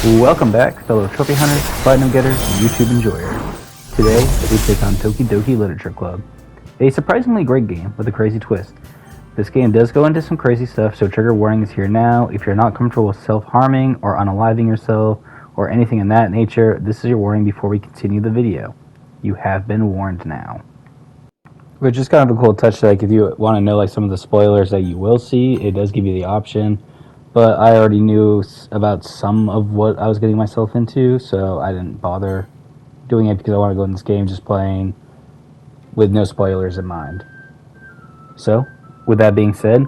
Welcome back, fellow trophy hunters, platinum getters, and YouTube enjoyers. Today, we take on Doki Doki Literature Club, a surprisingly great game with a crazy twist. This game does go into some crazy stuff, so trigger warnings here now. If you're not comfortable with self-harming or unaliving yourself or anything in that nature, this is your warning before we continue the video. You have been warned now. Which is kind of a cool touch, like if you want to know like some of the spoilers that you will see, it does give you the option. But I already knew about some of what I was getting myself into, so I didn't bother doing it because I want to go in this game just playing with no spoilers in mind. So, with that being said,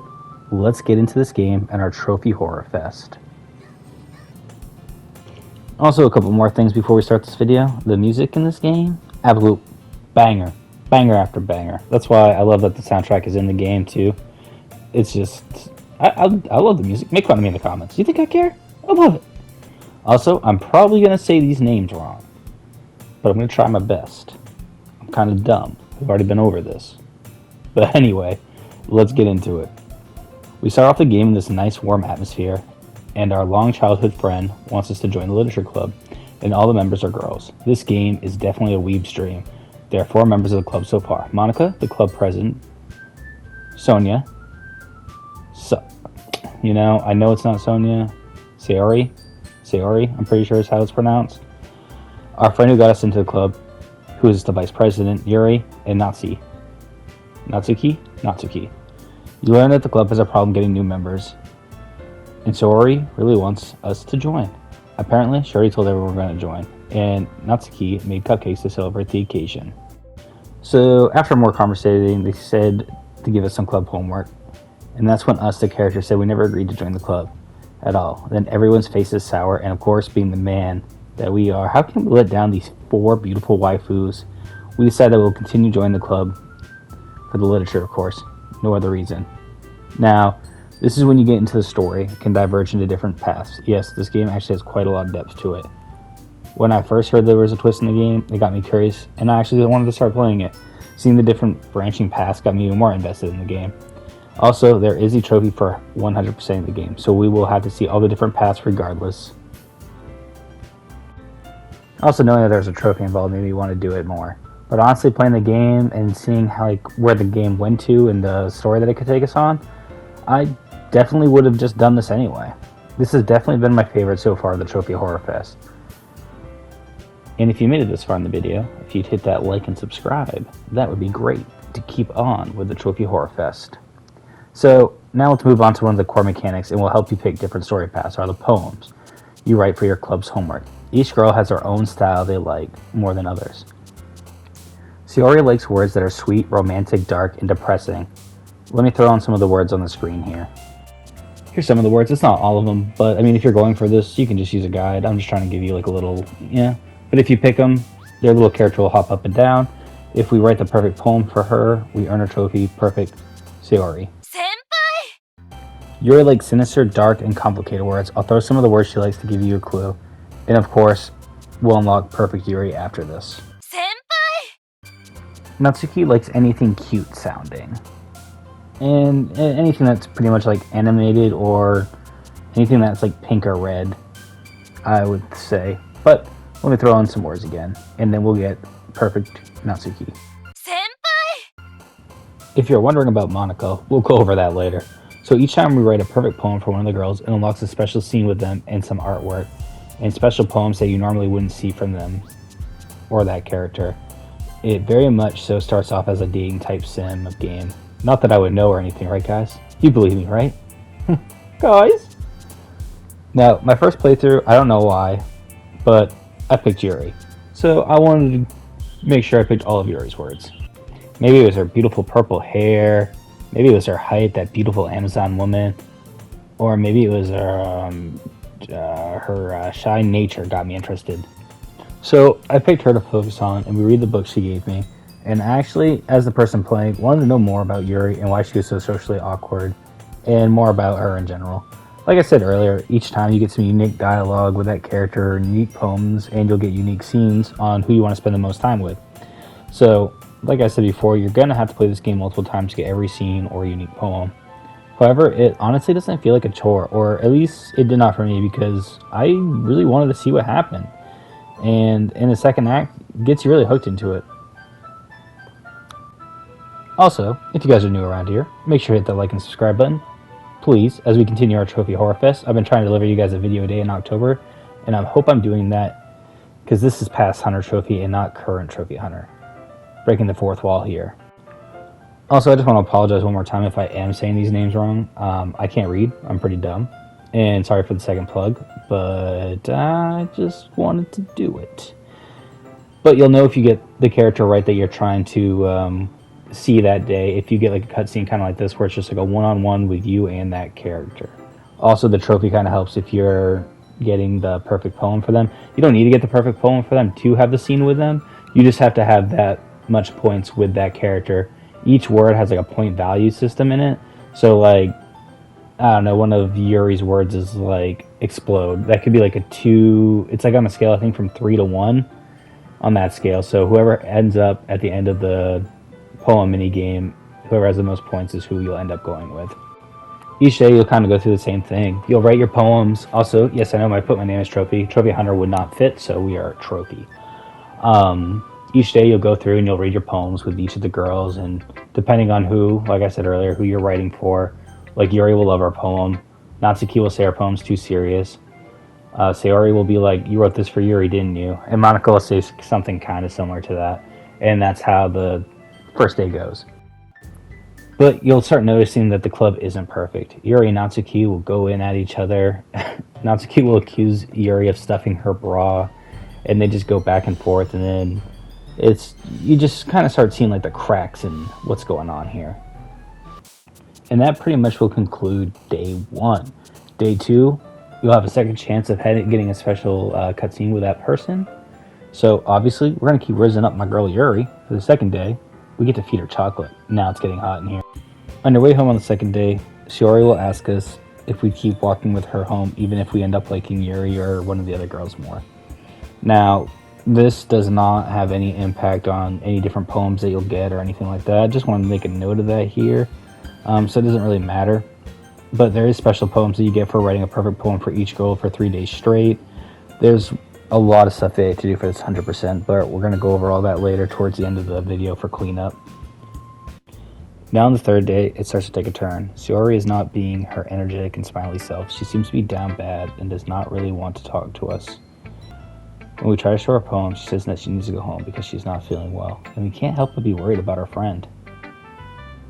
let's get into this game and our Trophy Horror Fest. Also, a couple more things before we start this video. The music in this game, absolute banger. Banger after banger. That's why I love that the soundtrack is in the game too. It's just... I love the music. Make fun of me in the comments. You think I care? I love it. Also, I'm probably going to say these names wrong, but I'm going to try my best. I'm kind of dumb. We've already been over this. But anyway, let's get into it. We start off the game in this nice warm atmosphere, and our long childhood friend wants us to join the literature club, and all the members are girls. This game is definitely a weeb's dream. There are 4 members of the club so far. Monica, the club president. Sonia. I know it's not Sonia. Sayori, I'm pretty sure is how it's pronounced. Our friend who got us into the club, who is the vice president, Yuri, and Natsuki. You learn that the club has a problem getting new members, and Sayori really wants us to join. Apparently, she already told everyone we're going to join, and Natsuki made cupcakes to celebrate the occasion. So, after more conversating, they said to give us some club homework. And that's when us, the characters, said we never agreed to join the club at all. Then everyone's face is sour, and of course, being the man that we are, how can we let down these 4 beautiful waifus? We decided that we'll continue joining the club for the literature, of course. No other reason. Now, this is when you get into the story. It can diverge into different paths. Yes, this game actually has quite a lot of depth to it. When I first heard there was a twist in the game, it got me curious, and I actually wanted to start playing it. Seeing the different branching paths got me even more invested in the game. Also, there is a trophy for 100% of the game, so we will have to see all the different paths regardless. Also, knowing that there's a trophy involved made me want to do it more. But honestly, playing the game and seeing how where the game went to and the story that it could take us on, I definitely would have just done this anyway. This has definitely been my favorite so far of the Trophy Horror Fest. And if you made it this far in the video, if you'd hit that like and subscribe, that would be great to keep on with the Trophy Horror Fest. So, now let's move on to one of the core mechanics, and we'll help you pick different story paths, or the poems you write for your club's homework. Each girl has their own style they like more than others. Sayori likes words that are sweet, romantic, dark, and depressing. Let me throw on some of the words on the screen here. Here's some of the words. It's not all of them, but I mean, if you're going for this, you can just use a guide. I'm just trying to give you like a little, But if you pick them, their little character will hop up and down. If we write the perfect poem for her, we earn a trophy. Perfect Sayori. Yuri likes sinister, dark, and complicated words. I'll throw some of the words she likes to give you a clue. And of course, we'll unlock Perfect Yuri after this. Natsuki likes anything cute sounding. And anything that's pretty much like animated or anything that's like pink or red, I would say. But let me throw on some words again, and then we'll get Perfect Natsuki. If you're wondering about Monica, we'll go over that later. So each time we write a perfect poem for one of the girls, it unlocks a special scene with them and some artwork, and special poems that you normally wouldn't see from them or that character. It very much so starts off as a dating type sim of game. Not that I would know or anything, right guys? You believe me, right? Guys? Now, my first playthrough, I don't know why, but I picked Yuri. So I wanted to make sure I picked all of Yuri's words. Maybe it was her beautiful purple hair. Maybe it was her height, that beautiful Amazon woman. Or maybe it was her shy nature got me interested. So I picked her to focus on, and we read the book she gave me. And actually, as the person playing, wanted to know more about Yuri and why she was so socially awkward, and more about her in general. Like I said earlier, each time you get some unique dialogue with that character, unique poems, and you'll get unique scenes on who you want to spend the most time with. So, like I said before, you're going to have to play this game multiple times to get every scene or unique poem. However, it honestly doesn't feel like a chore, or at least it did not for me, because I really wanted to see what happened. And in the second act, gets you really hooked into it. Also, if you guys are new around here, make sure to hit that like and subscribe button. Please, as we continue our Trophy Horror Fest, I've been trying to deliver you guys a video a day in October, and I hope I'm doing that because this is past Hunter Trophy and not current Trophy Hunter. Breaking the fourth wall here. Also, I just want to apologize one more time if I am saying these names wrong. I can't read. I'm pretty dumb. And sorry for the second plug, but I just wanted to do it. But you'll know if you get the character right that you're trying to see that day, if you get like a cutscene kind of like this where it's just like a one-on-one with you and that character. Also, the trophy kind of helps if you're getting the perfect poem for them. You don't need to get the perfect poem for them to have the scene with them. You just have to have that much points with that character. Each word has like a point value system in it. So like, I don't know, one of Yuri's words is like explode. That could be like a 2. It's like on a scale, I think, from 3 to 1 on that scale. So whoever ends up at the end of the poem mini game, whoever has the most points is who you'll end up going with. Each day you'll kind of go through the same thing. You'll write your poems. Also, yes, I know I put my name as Trophy. Trophy Hunter would not fit, so we are Trophy. Each day you'll go through and you'll read your poems with each of the girls, and depending on who, like I said earlier, who you're writing for, like Yuri will love our poem. Natsuki will say our poem's too serious. Sayori will be like, you wrote this for Yuri, didn't you? And Monica will say something kind of similar to that. And that's how the first day goes. But you'll start noticing that the club isn't perfect. Yuri and Natsuki will go in at each other. Natsuki will accuse Yuri of stuffing her bra, and they just go back and forth, and then you just kind of start seeing like the cracks in what's going on here. And that pretty much will conclude day 1. Day 2, you'll have a second chance of getting a special cutscene with that person. So obviously, we're going to keep raising up my girl Yuri. For the second day, we get to feed her chocolate. Now it's getting hot in here. On your way home on the second day, Shiori will ask us if we keep walking with her home, even if we end up liking Yuri or one of the other girls more. Now, this does not have any impact on any different poems that you'll get or anything like that. I just wanted to make a note of that here. So it doesn't really matter. But there is special poems that you get for writing a perfect poem for each girl for 3 days straight. There's a lot of stuff they have to do for this 100%, but we're going to go over all that later towards the end of the video for cleanup. Now on the third day, it starts to take a turn. Sayori is not being her energetic and smiley self. She seems to be down bad and does not really want to talk to us. When we try to show her poem, she says that she needs to go home because she's not feeling well, and we can't help but be worried about our friend.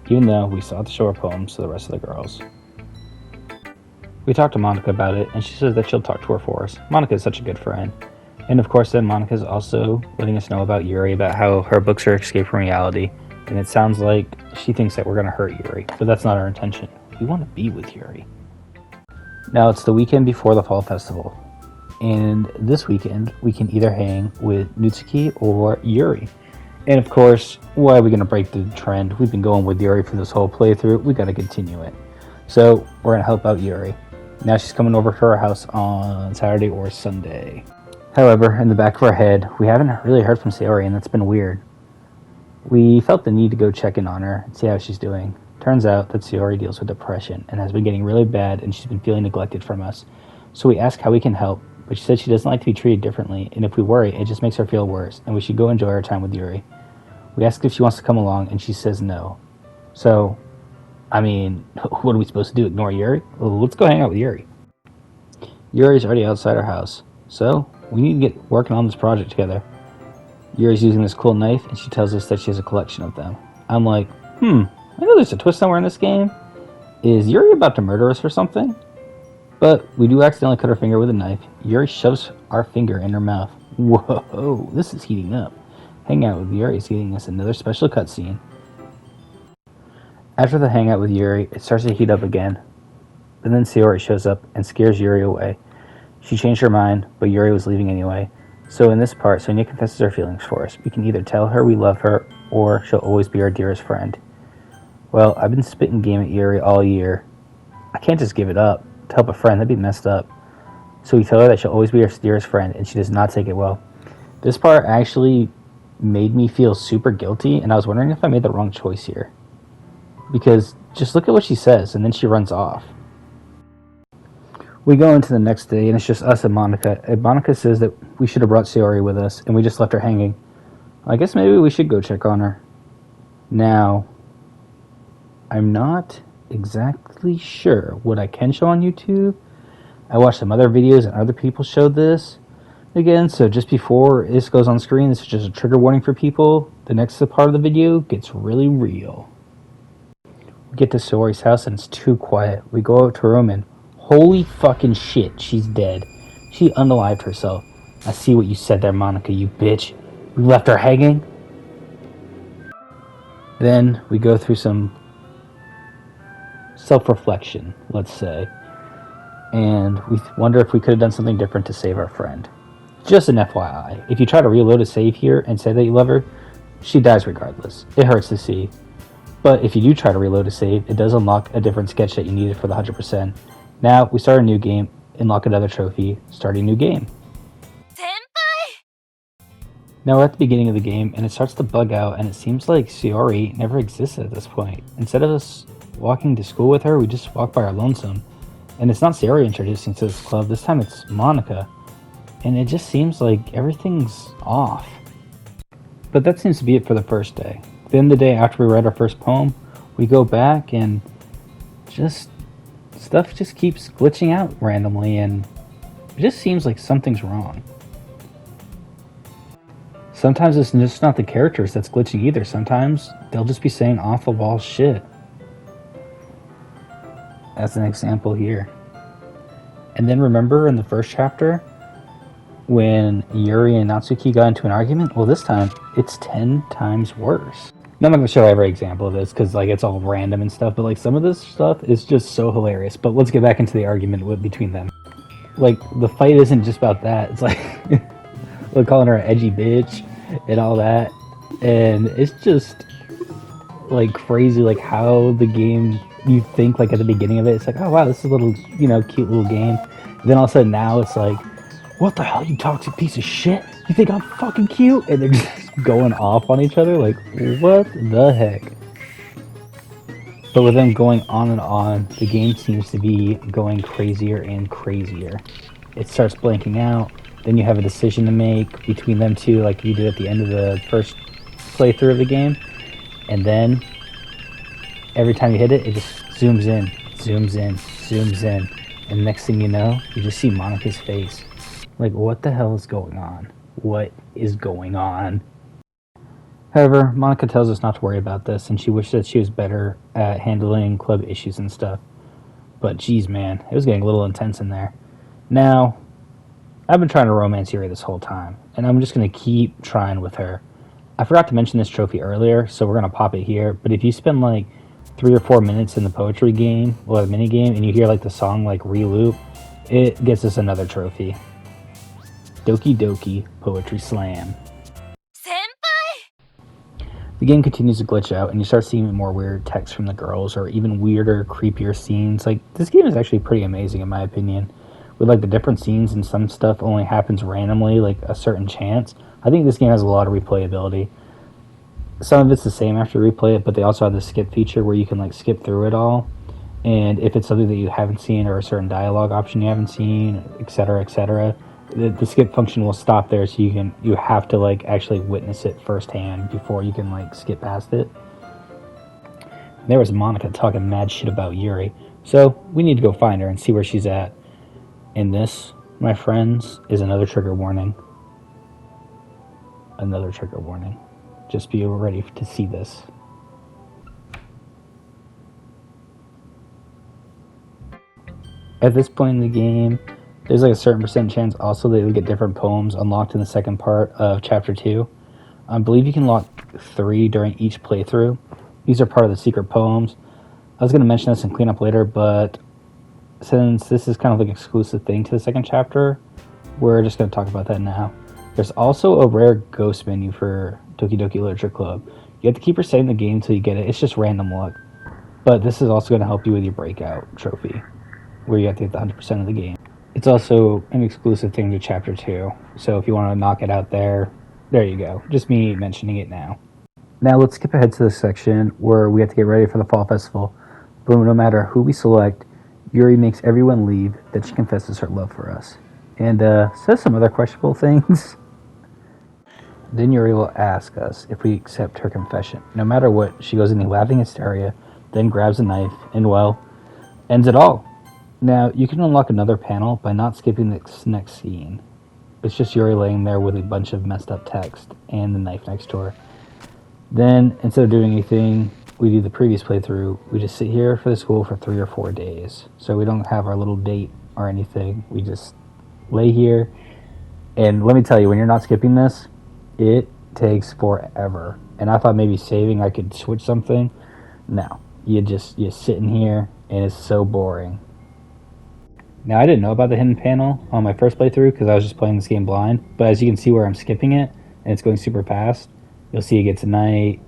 Even though we still have to show our poems to the rest of the girls. We talked to Monica about it, and she says that she'll talk to her for us. Monica is such a good friend. And of course, then Monica is also letting us know about Yuri, about how her books are escape from reality. And it sounds like she thinks that we're going to hurt Yuri, but that's not our intention. We want to be with Yuri. Now, it's the weekend before the Fall Festival. And this weekend, we can either hang with Natsuki or Yuri. And of course, why are we going to break the trend? We've been going with Yuri for this whole playthrough. We got to continue it. So, we're going to help out Yuri. Now she's coming over to our house on Saturday or Sunday. However, in the back of our head, we haven't really heard from Sayori, and that's been weird. We felt the need to go check in on her and see how she's doing. Turns out that Sayori deals with depression and has been getting really bad, and she's been feeling neglected from us. So we asked how we can help, but she said she doesn't like to be treated differently, and if we worry, it just makes her feel worse, and we should go enjoy our time with Yuri. We asked if she wants to come along, and she says no. So, I mean, what are we supposed to do, ignore Yuri? Well, let's go hang out with Yuri. Yuri's already outside our house, so we need to get working on this project together. Yuri's using this cool knife, and she tells us that she has a collection of them. I'm like, I know there's a twist somewhere in this game. Is Yuri about to murder us or something? But we do accidentally cut her finger with a knife. Yuri shoves our finger in her mouth. Whoa, this is heating up. Hanging out with Yuri is getting us another special cutscene. After the hangout with Yuri, it starts to heat up again. But then Sayori shows up and scares Yuri away. She changed her mind, but Yuri was leaving anyway. So in this part, Sonia confesses her feelings for us. We can either tell her we love her, or she'll always be our dearest friend. Well, I've been spitting game at Yuri all year. I can't just give it up to help a friend. That'd be messed up. So we tell her that she'll always be our dearest friend, and she does not take it well. This part actually made me feel super guilty, and I was wondering if I made the wrong choice here. because just look at what she says, and then she runs off. We go into the next day, and it's just us and Monica. And Monica says that we should have brought Sayori with us, and we just left her hanging. I guess maybe we should go check on her. Now, I'm not exactly sure what I can show on YouTube. I watched some other videos, and other people showed this. Again, so just before this goes on screen, this is just a trigger warning for people. The next part of the video gets really real. We get to Sayori's house, and it's too quiet. We go out to her room, and holy fucking shit, she's dead. She unalived herself. I see what you said there, Monica, you bitch. We left her hanging? Then we go through some self-reflection, let's say. And we wonder if we could have done something different to save our friend. Just an FYI, if you try to reload a save here and say that you love her, she dies regardless. It hurts to see. But if you do try to reload a save, it does unlock a different sketch that you needed for the 100%. Now, we start a new game, unlock another trophy, start a new game. Now we're at the beginning of the game, and it starts to bug out, and it seems like Sayori never existed at this point. Instead of us walking to school with her, we just walk by our lonesome. And it's not Sayori introducing to this club, this time it's Monica. And it just seems like everything's off. But that seems to be it for the first day. Then the day after we read our first poem, we go back and stuff just keeps glitching out randomly, and it just seems like something's wrong. Sometimes it's just not the characters that's glitching either. Sometimes they'll just be saying off-the-wall shit. As an example here. And then remember in the first chapter when Yuri and Natsuki got into an argument? Well, this time it's 10 times worse. Now, I'm not going to show every example of this because like it's all random and stuff, but like some of this stuff is just so hilarious. But let's get back into the argument between them. Like the fight isn't just about that. It's like we're calling her an edgy bitch and all that, and it's just like crazy, like how the game, you think like at the beginning of it, it's like, oh wow, this is a little, cute little game. And then all of a sudden now it's like, what the hell, you toxic piece of shit, you think I'm fucking cute? And they're just going off on each other, like what the heck. But with them going on and on, the game seems to be going crazier and crazier. It starts blanking out. Then you have a decision to make between them two, like you did at the end of the first playthrough of the game. And then, every time you hit it, it just zooms in, zooms in, zooms in. And next thing you know, you just see Monica's face. Like, what the hell is going on? What is going on? However, Monica tells us not to worry about this, and she wished that she was better at handling club issues and stuff. But geez, man, it was getting a little intense in there. Now, I've been trying to romance Yuri this whole time, and I'm just going to keep trying with her. I forgot to mention this trophy earlier, so we're going to pop it here, but if you spend like 3 or 4 minutes in the poetry game, or the mini game, and you hear like the song like re-loop, it gets us another trophy. Doki Doki Poetry Slam. The game continues to glitch out, and you start seeing more weird text from the girls, or even weirder, creepier scenes. Like, this game is actually pretty amazing in my opinion. With like the different scenes, and some stuff only happens randomly, like a certain chance. I think this game has a lot of replayability. Some of it's the same after you replay it, but they also have the skip feature where you can like skip through it all. And if it's something that you haven't seen, or a certain dialogue option you haven't seen, etc., the skip function will stop there, so you have to like actually witness it firsthand before you can like skip past it. There was Monica talking mad shit about Yuri, so we need to go find her and see where she's at. And this, my friends, is another trigger warning. Another trigger warning. Just be ready to see this. At this point in the game, there's like a certain percent chance also that you'll get different poems unlocked in the second part of Chapter 2. I believe you can lock 3 during each playthrough. These are part of the secret poems. I was going to mention this in cleanup later, but since this is kind of like an exclusive thing to the second chapter, we're just going to talk about that now. There's also a rare ghost menu for Doki Doki Literature Club. You have to keep resetting the game until you get it. It's just random luck. But this is also going to help you with your breakout trophy, where you have to get the 100% of the game. It's also an exclusive thing to Chapter 2, so if you want to knock it out there, there you go. Just me mentioning it now. Now let's skip ahead to the section where we have to get ready for the fall festival. But no matter who we select, Yuri makes everyone leave that she confesses her love for us. And says some other questionable things. Then Yuri will ask us if we accept her confession. No matter what, she goes into laughing hysteria, then grabs a knife, and well, ends it all. Now, you can unlock another panel by not skipping the next scene. It's just Yuri laying there with a bunch of messed up text and the knife next to her. Then, instead of doing anything we do the previous playthrough, we just sit here for the school for 3 or 4 days. So we don't have our little date or anything. We just lay here. And let me tell you, when you're not skipping this, it takes forever. And I thought maybe saving I could switch something. No. You're sitting here, and it's so boring. Now, I didn't know about the hidden panel on my first playthrough because I was just playing this game blind. But as you can see where I'm skipping it, and it's going super fast, you'll see it gets night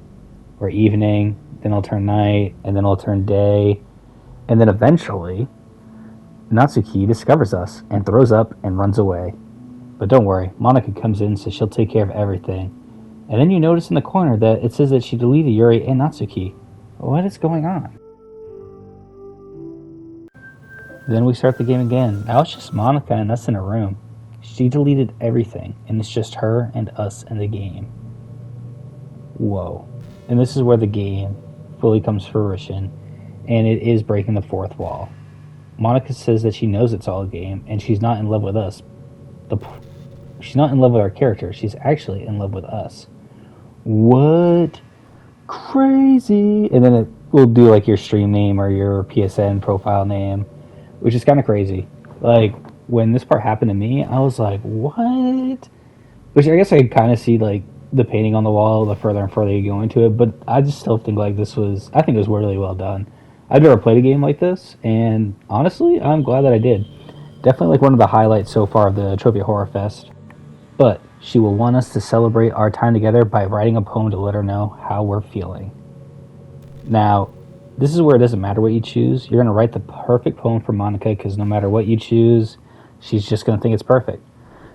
or evening, then it'll turn night, and then it'll turn day. And then eventually, Natsuki discovers us and throws up and runs away. But don't worry, Monika comes in, so she'll take care of everything. And then you notice in the corner that it says that she deleted Yuri and Natsuki. What is going on? Then we start the game again. Now it's just Monika and us in a room. She deleted everything, and it's just her and us in the game. Whoa. And this is where the game fully comes to fruition, and it is breaking the fourth wall. Monika says that she knows it's all a game, and she's not in love with us. She's not in love with our character. She's actually in love with us. What? Crazy. And then it will do like your stream name or your PSN profile name, which is kind of crazy. Like, when this part happened to me, I was like, what? Which I guess I could kind of see, like, the painting on the wall the further and further you go into it, but I just still think, like, I think it was really well done. I've never played a game like this, and honestly, I'm glad that I did. Definitely, like, one of the highlights so far of the Trophy Horror Fest. But she will want us to celebrate our time together by writing a poem to let her know how we're feeling. Now, this is where it doesn't matter what you choose. You're going to write the perfect poem for Monika because no matter what you choose, she's just going to think it's perfect.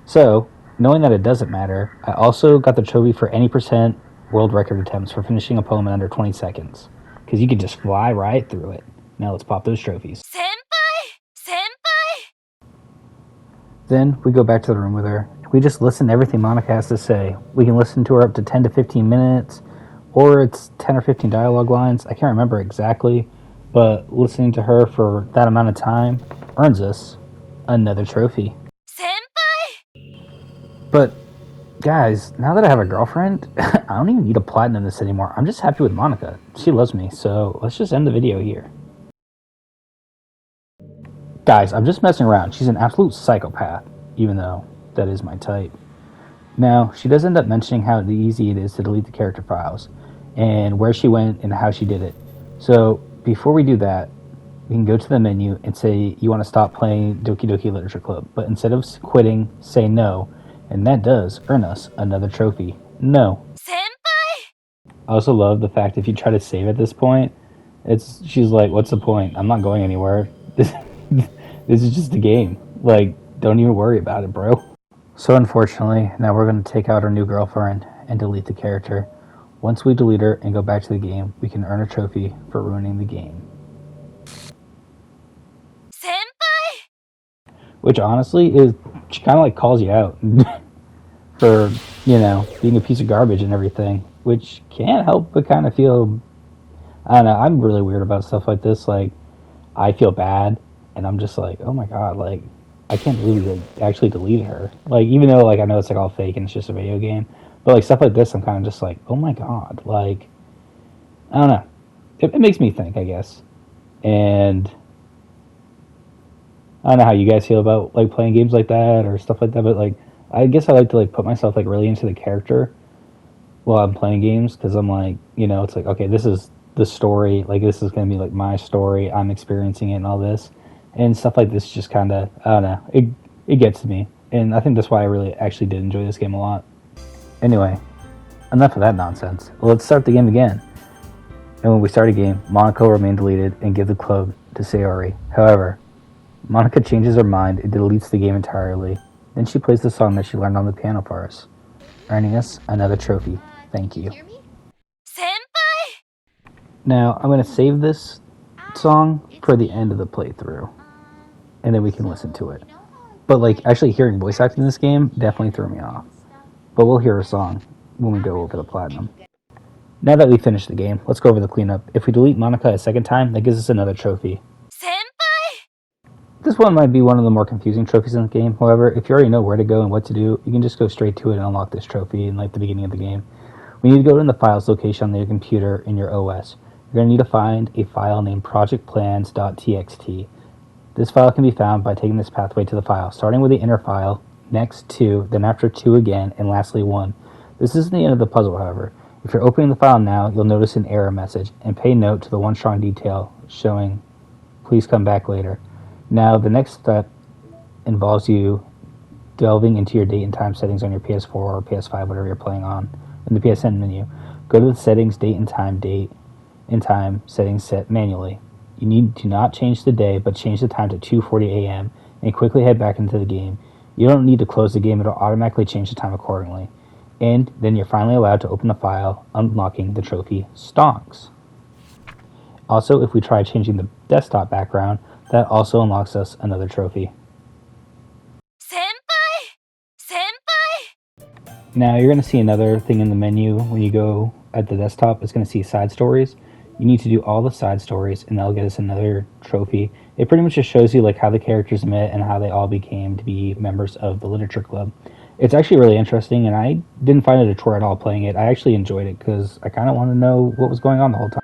So, knowing that it doesn't matter, I also got the trophy for any percent world record attempts for finishing a poem in under 20 seconds. Because you can just fly right through it. Now let's pop those trophies. Senpai! Then we go back to the room with her. We just listen to everything Monika has to say. We can listen to her up to 10 to 15 minutes, or it's 10 or 15 dialogue lines. I can't remember exactly, but listening to her for that amount of time earns us another trophy. Senpai! But, guys, now that I have a girlfriend, I don't even need to platinum this anymore. I'm just happy with Monika. She loves me, so let's just end the video here. Guys, I'm just messing around. She's an absolute psychopath, even though that is my type. Now, she does end up mentioning how easy it is to delete the character files, and where she went and how she did it. So, before we do that, we can go to the menu and say you want to stop playing Doki Doki Literature Club, but instead of quitting, say no, and that does earn us another trophy. No. Senpai! I also love the fact if you try to save at this point, she's like, what's the point? I'm not going anywhere. This is just a game. Like, don't even worry about it, bro. So unfortunately, now we're going to take out our new girlfriend and delete the character. Once we delete her and go back to the game, we can earn a trophy for ruining the game. Senpai! Which honestly she kind of like calls you out for, being a piece of garbage and everything. Which can't help but kind of feel, I don't know, I'm really weird about stuff like this. Like, I feel bad and I'm just like, oh my god, like, I can't believe they actually deleted her. Like, even though, like, I know it's, like, all fake and it's just a video game. But, like, stuff like this, I'm kind of just like, oh my god. Like, I don't know. It makes me think, I guess. And I don't know how you guys feel about, like, playing games like that or stuff like that. But, like, I guess I like to, like, put myself, like, really into the character while I'm playing games. Because I'm like, it's like, okay, this is the story. Like, this is going to be, like, my story. I'm experiencing it and all this. And stuff like this just kind of, I don't know, it gets to me. And I think that's why I really actually did enjoy this game a lot. Anyway, enough of that nonsense. Well, let's start the game again. And when we start a game, Monika will remain deleted and give the club to Sayori. However, Monika changes her mind and deletes the game entirely. Then she plays the song that she learned on the piano for us, earning us another trophy. Thank you. Now, I'm going to save this song for the end of the playthrough, and then we can listen to it. But, like, actually hearing voice acting in this game definitely threw me off. But we'll hear a song when we go over the platinum. Now that we've finished the game, let's go over the cleanup. If we delete Monica a second time, that gives us another trophy. This one might be one of the more confusing trophies in the game. However, if you already know where to go and what to do, you can just go straight to it and unlock this trophy in like the beginning of the game. We need to go to the files location on your computer in your OS. You're going to need to find a file named projectplans.txt. This file can be found by taking this pathway to the file, starting with the inner file, next 2, then after 2 again, and lastly 1. This isn't the end of the puzzle, however. If you're opening the file now, you'll notice an error message, and pay note to the one strong detail showing, please come back later. Now, the next step involves you delving into your date and time settings on your PS4 or PS5, whatever you're playing on, in the PSN menu. Go to the settings, date and time settings set manually. You need to not change the day, but change the time to 2:40 a.m. and quickly head back into the game. You don't need to close the game, it'll automatically change the time accordingly. And then you're finally allowed to open the file, unlocking the trophy Stonks. Also, if we try changing the desktop background, that also unlocks us another trophy. Now you're going to see another thing in the menu when you go at the desktop. It's going to see side stories. You need to do all the side stories and that'll get us another trophy. It pretty much just shows you like how the characters met and how they all became to be members of the literature club. It's actually really interesting and I didn't find it a chore at all playing it. I actually enjoyed it because I kind of wanted to know what was going on the whole time.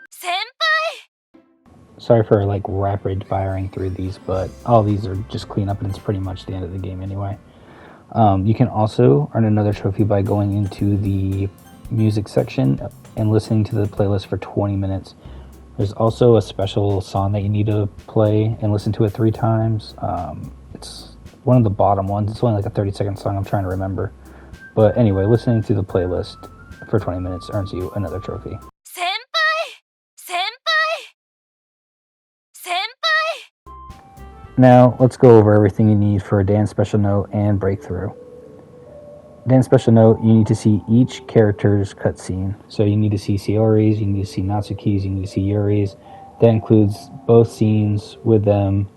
Sorry for like rapid firing through these, but all these are just cleanup and it's pretty much the end of the game anyway. You can also earn another trophy by going into the music section and listening to the playlist for 20 minutes. There's also a special song that you need to play and listen to it 3 times. It's one of the bottom ones. It's only like a 30-second song. I'm trying to remember. But anyway, listening to the playlist for 20 minutes earns you another trophy. Now, let's go over everything you need for a Dan's Special Note and Breakthrough. Dan's Special Note, you need to see each character's cutscene. So you need to see Sayori's, you need to see Natsuki's, you need to see Yuri's. That includes both scenes with them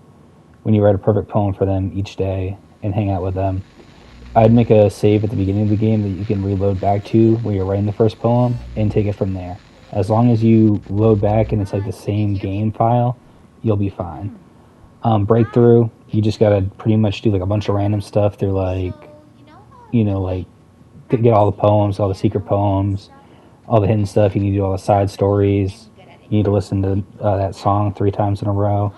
when you write a perfect poem for them each day and hang out with them. I'd make a save at the beginning of the game that you can reload back to where you're writing the first poem and take it from there. As long as you load back and it's like the same game file, you'll be fine. Breakthrough, you just gotta pretty much do like a bunch of random stuff through like, like get all the poems, all the secret poems, all the hidden stuff. You need to do all the side stories. You need to listen to that song 3 times in a row.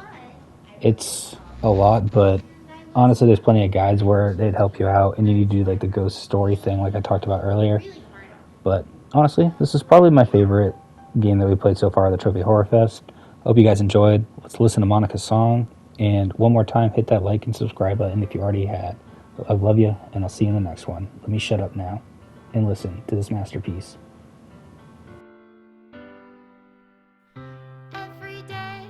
It's a lot, but honestly, there's plenty of guides where they'd help you out, and you need to do like the ghost story thing like I talked about earlier. But honestly, this is probably my favorite game that we played so far, the Trophy Horror Fest. Hope you guys enjoyed. Let's listen to Monica's song. And one more time, hit that like and subscribe button if you already had. I love you, and I'll see you in the next one. Let me shut up now and listen to this masterpiece. Every day,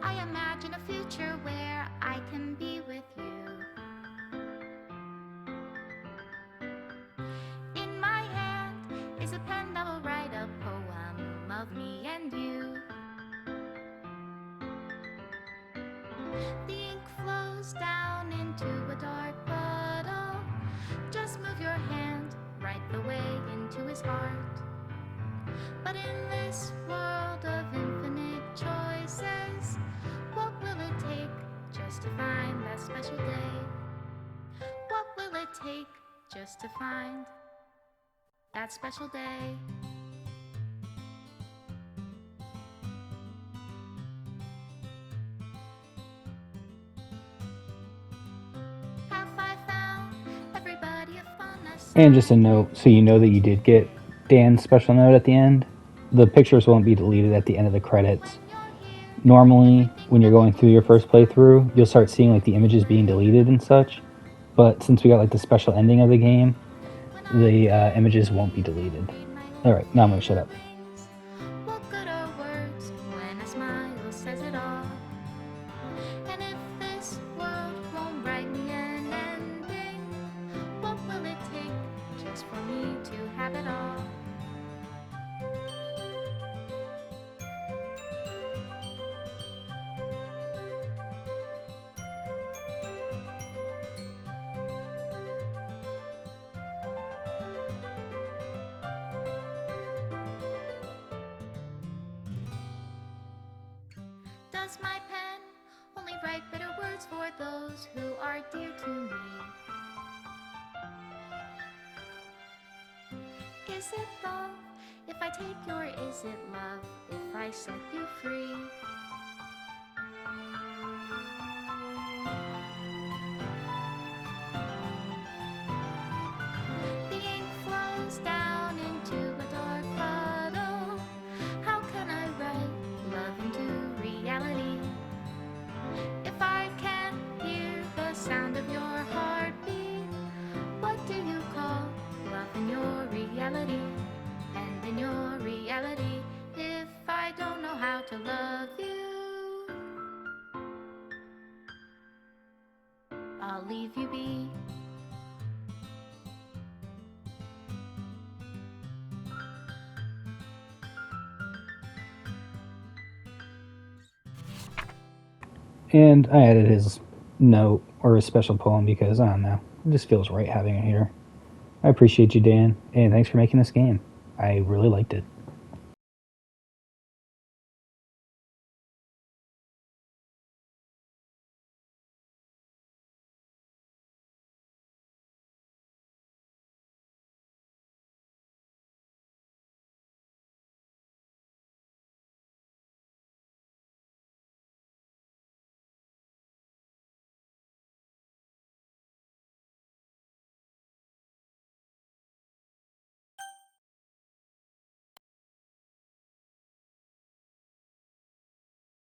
I imagine a future where I can be with you. In my hand is a pen that will write a poem of me and you. The ink flows down into a dark puddle. Just move your hand right the way into his heart. But in this world of infinite choices, what will it take just to find that special day? What will it take just to find that special day? And just a note, so you know that you did get Dan's special note at the end. The pictures won't be deleted at the end of the credits. Normally, when you're going through your first playthrough, you'll start seeing like the images being deleted and such. But since we got like the special ending of the game, the images won't be deleted. Alright, now I'm gonna shut up. What good are words when a smile says it all? And if this world won't write me an ending, what will it take just for me to have it all? does my pen only write bitter words for those who are dear to me? Is it love if I take you, or is it love if I set you free? The ink flows down into a dark puddle. How can I write love into reality? If I can't hear the sound of your heartbeat, what do you call love in your reality? And in your reality, if I don't know how to love you, I'll leave you be. And I added his note or his special poem because, I don't know, it just feels right having it here. I appreciate you, Dan, and thanks for making this game. I really liked it.